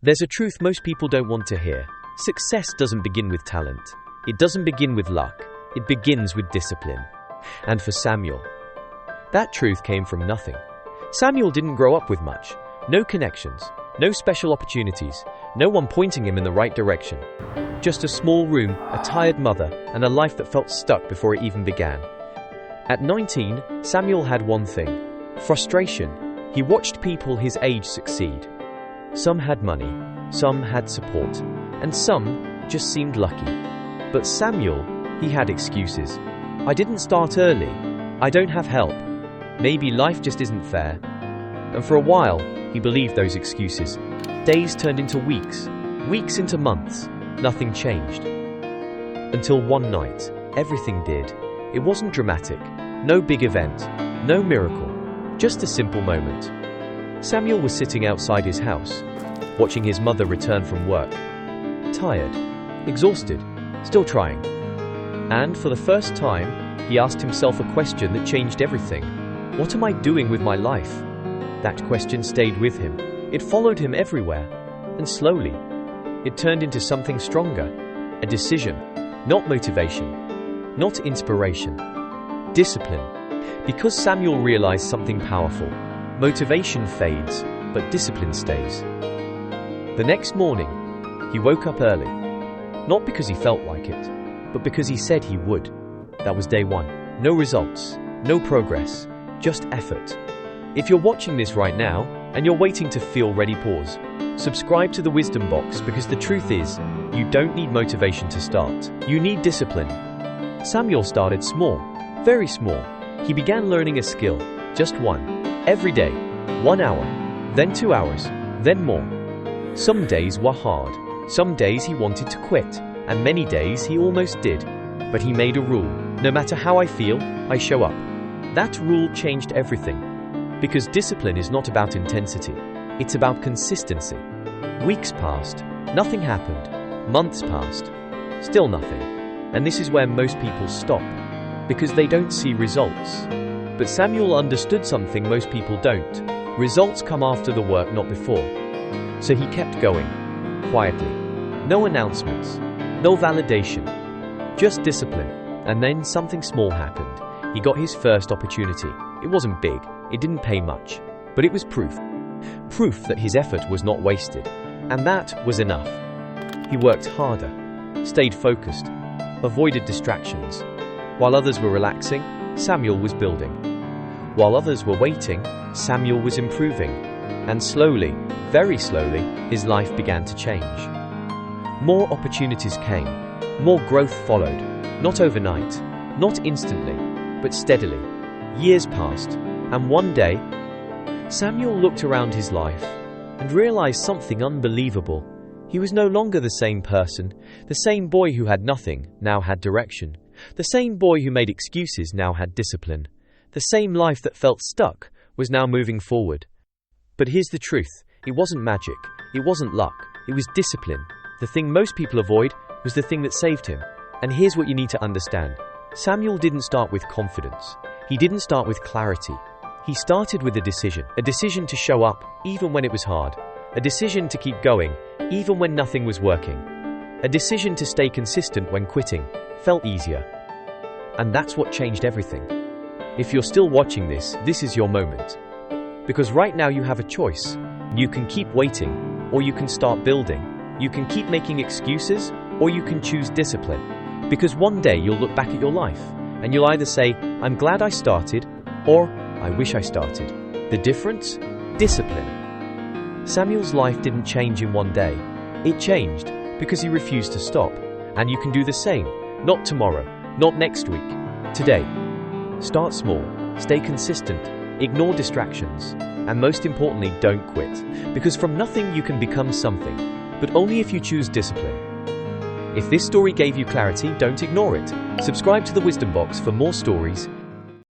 There's a truth most people don't want to hear. Success doesn't begin with talent. It doesn't begin with luck. It begins with discipline. And for Samuel, that truth came from nothing. Samuel didn't grow up with much. No connections, no special opportunities, no one pointing him in the right direction. Just a small room, a tired mother, and a life that felt stuck before it even began. At 19, Samuel had one thing: frustration. He watched people his age succeed. Some had money, some had support, and some just seemed lucky. But Samuel, he had excuses. I didn't start early. I don't have help. Maybe life just isn't fair. And for a while, he believed those excuses. Days turned into weeks, weeks into months. Nothing changed. Until one night, everything did. It wasn't dramatic. No big event. No miracle. Just a simple moment. Samuel was sitting outside his house, watching his mother return from work. Tired, exhausted, still trying. And for the first time, he asked himself a question that changed everything. What am I doing with my life? That question stayed with him. It followed him everywhere. And slowly, it turned into something stronger. A decision. Not motivation. Not inspiration. Discipline. Because Samuel realized something powerful. Motivation fades, but discipline stays. The next morning, he woke up early. Not because he felt like it, but because he said he would. That was day one. No results, no progress, just effort. If you're watching this right now, and you're waiting to feel ready, pause. Subscribe to the Wisdom Box, because the truth is, you don't need motivation to start. You need discipline. Samuel started small, very small. He began learning a skill, just one. Every day, 1 hour, then 2 hours, then more. Some days were hard. Some days he wanted to quit, and many days he almost did. But he made a rule. No matter how I feel, I show up. That rule changed everything. Because discipline is not about intensity. It's about consistency. Weeks passed. Nothing happened. Months passed. Still nothing. And this is where most people stop. Because they don't see results. But Samuel understood something most people don't. Results come after the work, not before. So he kept going. Quietly. No announcements. No validation. Just discipline. And then something small happened. He got his first opportunity. It wasn't big. It didn't pay much. But it was proof. Proof that his effort was not wasted. And that was enough. He worked harder. Stayed focused. Avoided distractions. While others were relaxing, Samuel was building. While others were waiting, Samuel was improving. And slowly, very slowly, his life began to change. More opportunities came. More growth followed. Not overnight, not instantly, but steadily. Years passed, and one day, Samuel looked around his life and realized something unbelievable. He was no longer the same person. The same boy who had nothing now had direction. The same boy who made excuses now had discipline. The same life that felt stuck was now moving forward. But here's the truth. It wasn't magic. It wasn't luck. It was discipline. The thing most people avoid was the thing that saved him. And here's what you need to understand. Samuel didn't start with confidence. He didn't start with clarity. He started with a decision to show up, even when it was hard. A decision to keep going, even when nothing was working. A decision to stay consistent when quitting felt easier. And that's what changed everything. If you're still watching this, this is your moment. Because right now you have a choice. You can keep waiting, or you can start building. You can keep making excuses, or you can choose discipline. Because one day you'll look back at your life, and you'll either say, I'm glad I started, or I wish I started. The difference? Discipline. Samuel's life didn't change in one day. It changed because he refused to stop. And you can do the same. Not tomorrow, not next week. Today. Start small, stay consistent, ignore distractions, and most importantly, don't quit. Because from nothing you can become something, but only if you choose discipline. If this story gave you clarity, don't ignore it. Subscribe to the Wisdom Box for more stories,